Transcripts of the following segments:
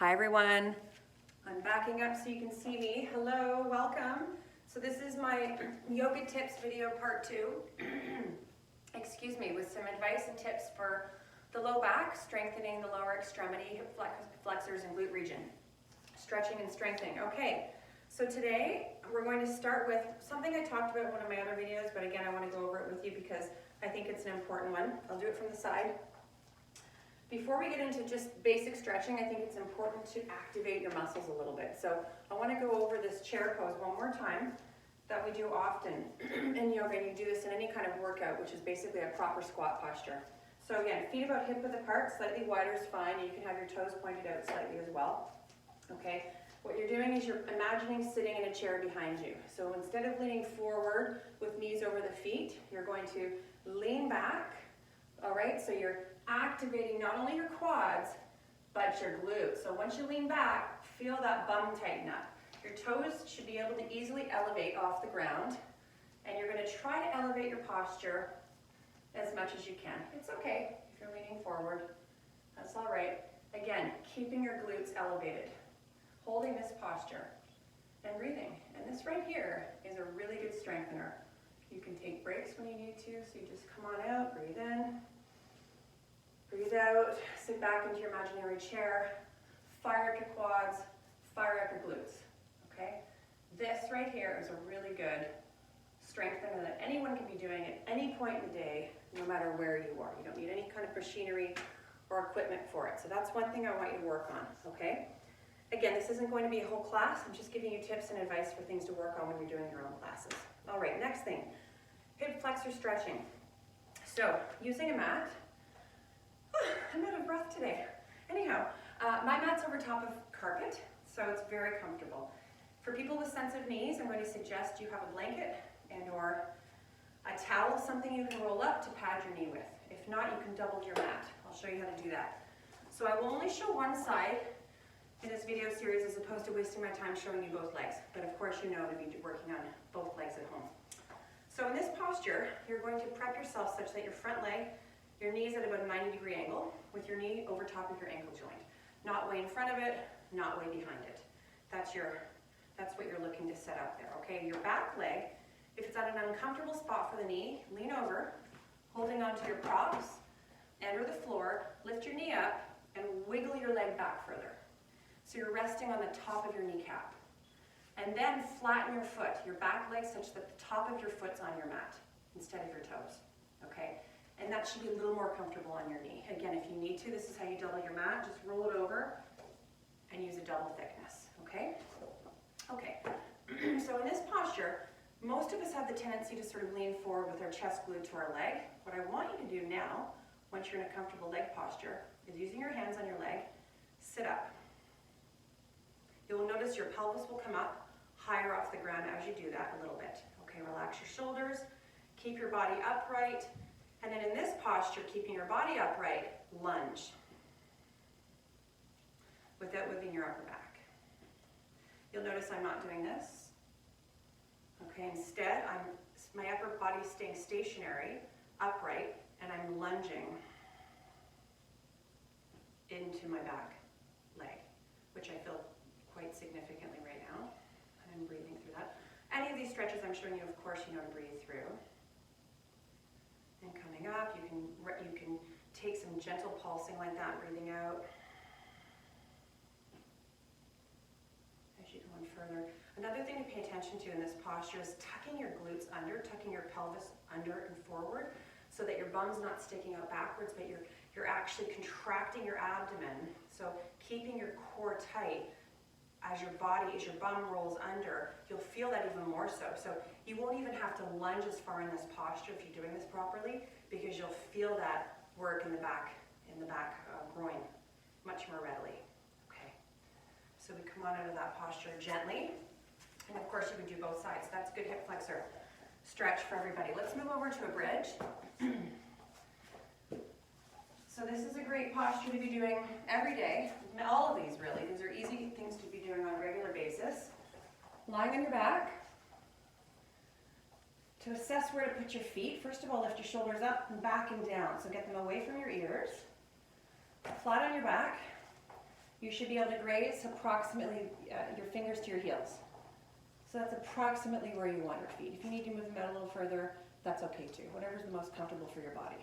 Hi everyone, I'm backing up so you can see me. Hello, welcome. So this is my yoga tips video part 2, excuse me, with some advice and tips for the low back, strengthening the lower extremity, hip flexors and glute region, stretching and strengthening. Okay, so today we're going to start with something I talked about in one of my other videos, but again I want to go over it with you because I think it's an important one. I'll do it from the side. Before we get into just basic stretching, I think it's important to activate your muscles a little bit. So I want to go over this chair pose one more time that we do often in yoga, and you do this in any kind of workout, which is basically a proper squat posture. So again, feet about hip width apart, slightly wider is fine, and you can have your toes pointed out slightly as well. Okay, what you're doing is you're imagining sitting in a chair behind you. So instead of leaning forward with knees over the feet, you're going to lean back. All right, so you're activating not only your quads, but your glutes. So once you lean back, feel that bum tighten up. Your toes should be able to easily elevate off the ground, and you're going to try to elevate your posture as much as you can. It's okay if you're leaning forward. That's all right. Again, keeping your glutes elevated, holding this posture, and breathing. And this right here is a really good strengthener. You can take breaks when you need to, so you just come on out, breathe in, breathe out, sit back into your imaginary chair, fire up your quads, fire up your glutes, okay? This right here is a really good strengthener that anyone can be doing at any point in the day, no matter where you are. You don't need any kind of machinery or equipment for it. So that's one thing I want you to work on, okay? Again, this isn't going to be a whole class. I'm just giving you tips and advice for things to work on when you're doing your own classes. All right, next thing, hip flexor stretching. So using a mat, I'm out of breath today. Anyhow, my mat's over top of carpet, so it's very comfortable. For people with sensitive knees, I'm going to suggest you have a blanket and or a towel, something you can roll up to pad your knee with. If not, you can double your mat. I'll show you how to do that. So I will only show one side in this video series as opposed to wasting my time showing you both legs. But of course you know to be working on both legs at home. So in this posture, you're going to prep yourself such that your front leg, your knee's at about a 90-degree angle with your knee over top of your ankle joint. Not way in front of it, not way behind it. That's what you're looking to set up there, okay? Your back leg, if it's at an uncomfortable spot for the knee, lean over, holding onto your props, or the floor, lift your knee up, and wiggle your leg back further. So you're resting on the top of your kneecap. And then flatten your foot, your back leg, such that the top of your foot's on your mat instead of your toes, okay? And that should be a little more comfortable on your knee. Again, if you need to, this is how you double your mat. Just roll it over and use a double thickness, okay? Okay, so in this posture, most of us have the tendency to sort of lean forward with our chest glued to our leg. What I want you to do now, once you're in a comfortable leg posture, is using your hands on your leg, sit up. You'll notice your pelvis will come up higher off the ground as you do that a little bit. Okay, relax your shoulders, keep your body upright, and then in this posture, keeping your body upright, lunge without moving your upper back. You'll notice I'm not doing this. Okay, instead, my upper body is staying stationary, upright, and I'm lunging into my back leg, which I feel quite significantly right now, and I'm breathing through that. Any of these stretches I'm showing you, of course, you know to breathe through. And coming up, you can take some gentle pulsing like that, breathing out. As you go on further. Another thing to pay attention to in this posture is tucking your glutes under, tucking your pelvis under and forward, so that your bum's not sticking out backwards, but you're actually contracting your abdomen. So keeping your core tight. As your bum rolls under, you'll feel that even more so. So you won't even have to lunge as far in this posture if you're doing this properly, because you'll feel that work in the back groin much more readily. Okay. So we come on out of that posture gently, and of course you can do both sides. That's good hip flexor stretch for everybody. Let's move over to a bridge. So this is a great posture to be doing every day. All of these really. These are easy things to be doing on a regular basis. Lying on your back. To assess where to put your feet, first of all, lift your shoulders up and back and down. So get them away from your ears. Flat on your back. you should be able to graze approximately your fingers to your heels. So that's approximately where you want your feet. If you need to move them out a little further, that's okay too. Whatever's the most comfortable for your body.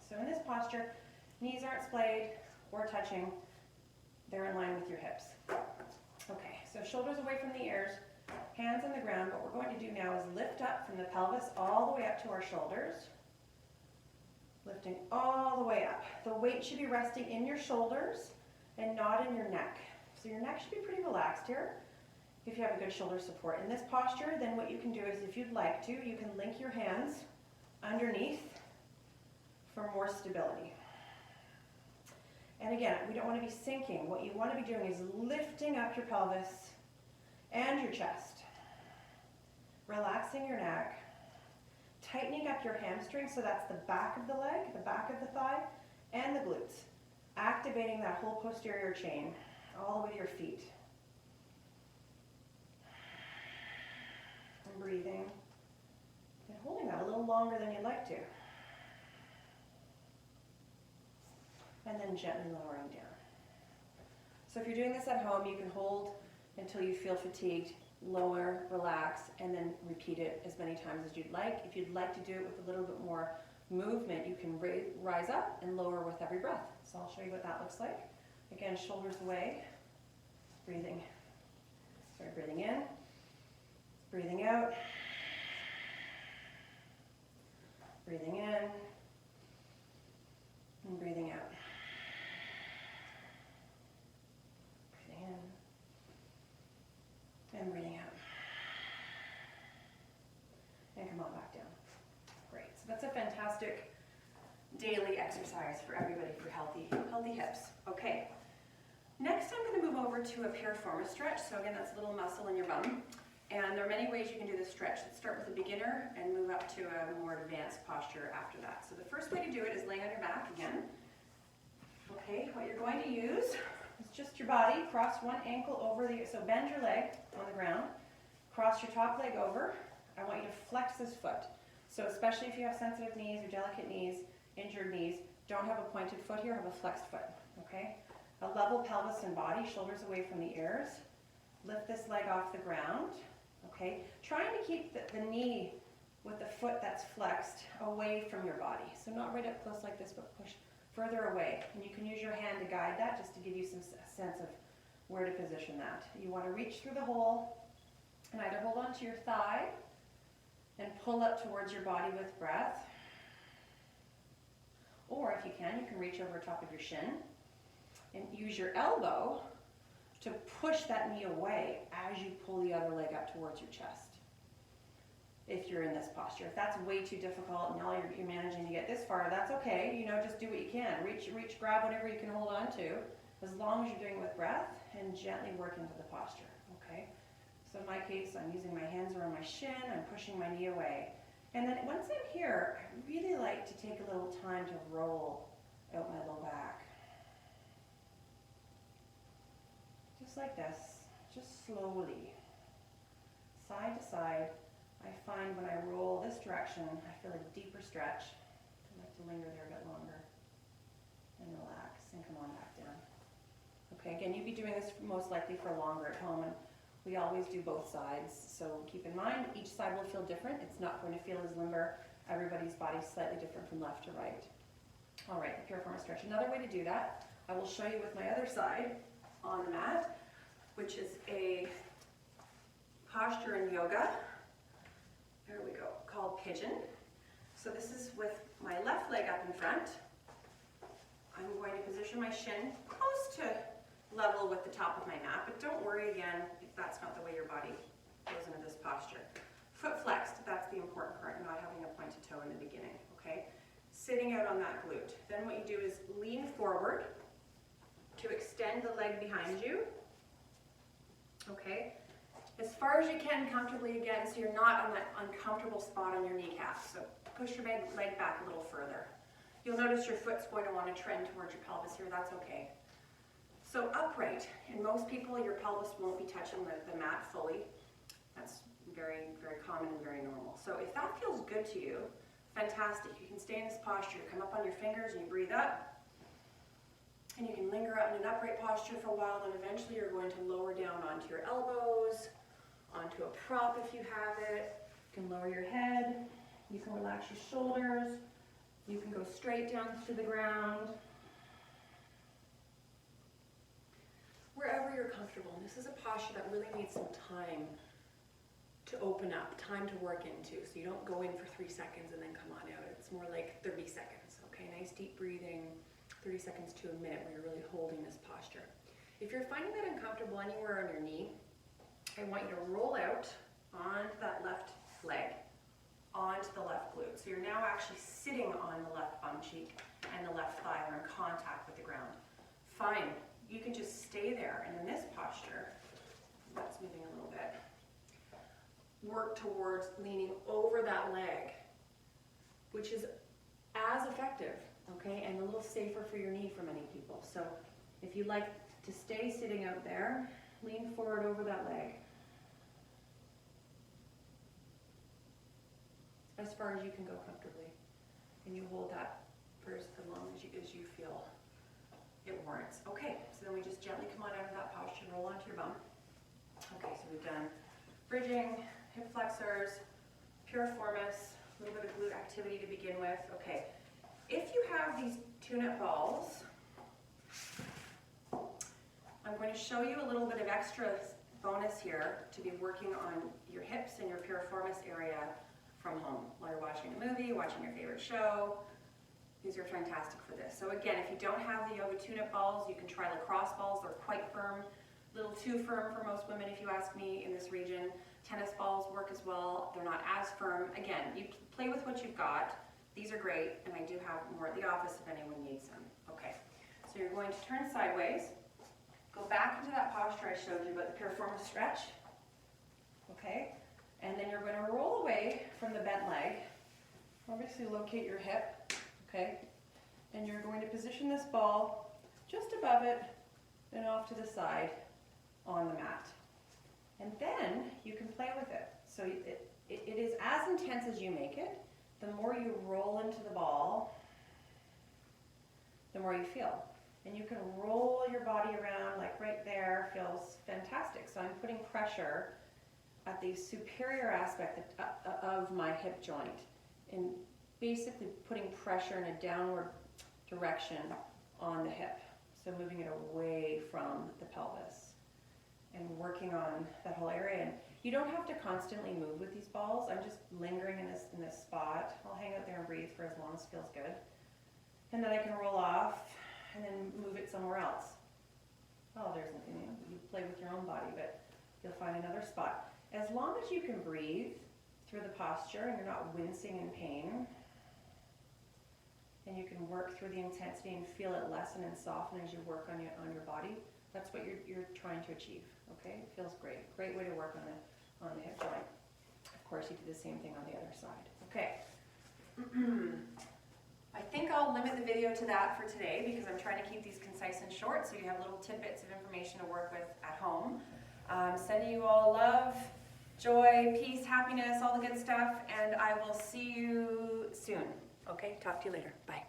So in this posture, knees aren't splayed or touching. They're in line with your hips. Okay, so shoulders away from the ears, hands on the ground. What we're going to do now is lift up from the pelvis all the way up to our shoulders. Lifting all the way up. The weight should be resting in your shoulders and not in your neck. So your neck should be pretty relaxed here if you have a good shoulder support. In this posture, then what you can do is, if you'd like to, you can link your hands underneath for more stability. And again, we don't want to be sinking. What you want to be doing is lifting up your pelvis and your chest. Relaxing your neck. Tightening up your hamstring, so that's the back of the leg, the back of the thigh, and the glutes. Activating that whole posterior chain all the way to your feet. And breathing. And holding that a little longer than you'd like to. And then gently lowering down. So if you're doing this at home, you can hold until you feel fatigued, lower, relax, and then repeat it as many times as you'd like. If you'd like to do it with a little bit more movement, you can rise up and lower with every breath. So I'll show you what that looks like. Again, shoulders away, breathing in, breathing out, breathing in, and breathing out. Breathing in, and breathing out. And come on back down. Great. So that's a fantastic daily exercise for everybody for healthy hips. Okay. Next, I'm going to move over to a piriformis stretch. So again, that's a little muscle in your bum. And there are many ways you can do this stretch. Let's start with a beginner and move up to a more advanced posture after that. So the first way to do it is laying on your back again. Okay, what you're going to use is just your body. Cross one ankle over so bend your leg on the ground. Cross your top leg over. I want you to flex this foot. So especially if you have sensitive knees or delicate knees, injured knees, don't have a pointed foot here, have a flexed foot, okay? A level pelvis and body, shoulders away from the ears. Lift this leg off the ground, okay? Trying to keep the knee with the foot that's flexed away from your body. So not right up close like this, but push further away. And you can use your hand to guide that just to give you some sense of where to position that. You want to reach through the hole and either hold on to your thigh and pull up towards your body with breath. Or if you can reach over top of your shin and use your elbow to push that knee away as you pull the other leg up towards your chest. If you're in this posture. If that's way too difficult and all you're managing to get this far, that's okay. You know, just do what you can. Reach, grab whatever you can hold on to, as long as you're doing it with breath, and gently work into the posture, okay? So in my case, I'm using my hands around my shin, I'm pushing my knee away. And then once I'm here, I really like to take a little time to roll out my low back. Just like this, just slowly, side to side. I find when I roll this direction, I feel a deeper stretch. I like to linger there a bit longer and relax and come on back down. Okay, again, you'd be doing this most likely for longer at home, and we always do both sides. So keep in mind, each side will feel different. It's not going to feel as limber. Everybody's body's slightly different from left to right. All right, the piriformis stretch. Another way to do that, I will show you with my other side on the mat, which is a posture in yoga. There we go, called pigeon. So this is with my left leg up in front. I'm going to position my shin close to level with the top of my mat, but don't worry again if that's not the way your body goes into this posture. Foot flexed, that's the important part, not having a pointed toe in the beginning, okay? Sitting out on that glute. Then what you do is lean forward to extend the leg behind you, okay? As far as you can comfortably again, so you're not on that uncomfortable spot on your kneecap. So push your leg back a little further. You'll notice your foot's going to want to trend towards your pelvis here, that's okay. So upright, and most people, your pelvis won't be touching the mat fully. That's very, very common and very normal. So if that feels good to you, fantastic. You can stay in this posture. Come up on your fingers and you breathe up. And you can linger out in an upright posture for a while, then eventually you're going to lower down onto your elbows, onto a prop if you have it. You can lower your head, you can relax your shoulders, you can go straight down to the ground. Wherever you're comfortable. And this is a posture that really needs some time to open up, time to work into. So you don't go in for 3 seconds and then come on out. It's more like 30 seconds, okay? Nice deep breathing, 30 seconds to a minute where you're really holding this posture. If you're finding that uncomfortable anywhere on your knee, I want you to roll out onto that left leg, onto the left glute. So you're now actually sitting on the left bum cheek and the left thigh are in contact with the ground. Fine, you can just stay there. And in this posture, that's moving a little bit, work towards leaning over that leg, which is as effective, okay, and a little safer for your knee for many people. So if you like to stay sitting out there, lean forward over that leg. As far as you can go comfortably. And you hold that for as long as you feel it warrants. Okay, so then we just gently come on out of that posture, roll onto your bum. Okay, so we've done bridging, hip flexors, piriformis, a little bit of glute activity to begin with. Okay, if you have these tune-up balls, I'm going to show you a little bit of extra bonus here to be working on your hips and your piriformis area from home while you're watching a movie, watching your favorite show. These are fantastic for this. So again, if you don't have the yoga tune-up balls, you can try lacrosse balls. They're quite firm, a little too firm for most women if you ask me in this region. Tennis balls work as well. They're not as firm. Again, you play with what you've got. These are great, and I do have more at the office if anyone needs them. Okay, so you're going to turn sideways. Go back into that posture I showed you about the piriformis stretch. Okay, and then you're going to roll away from the bent leg. Obviously locate your hip, okay? And you're going to position this ball just above it and off to the side on the mat. And then you can play with it. So it is as intense as you make it. The more you roll into the ball, the more you feel. And you can roll your body around like right there, feels fantastic. So I'm putting pressure at the superior aspect of my hip joint and basically putting pressure in a downward direction on the hip. So moving it away from the pelvis and working on that whole area. And you don't have to constantly move with these balls. I'm just lingering in this spot. I'll hang out there and breathe for as long as it feels good. And then I can roll off and then move it somewhere else. Oh, there's nothing, you play with your own body, but you'll find another spot. As long as you can breathe through the posture and you're not wincing in pain, and you can work through the intensity and feel it lessen and soften as you work on your body, that's what you're trying to achieve, okay? It feels great. Great way to work on the hip joint. Of course, you do the same thing on the other side. Okay. I think I'll limit the video to that for today because I'm trying to keep these concise and short so you have little tidbits of information to work with at home. Sending you all love, joy, peace, happiness, all the good stuff, and I will see you soon. Okay, talk to you later. Bye.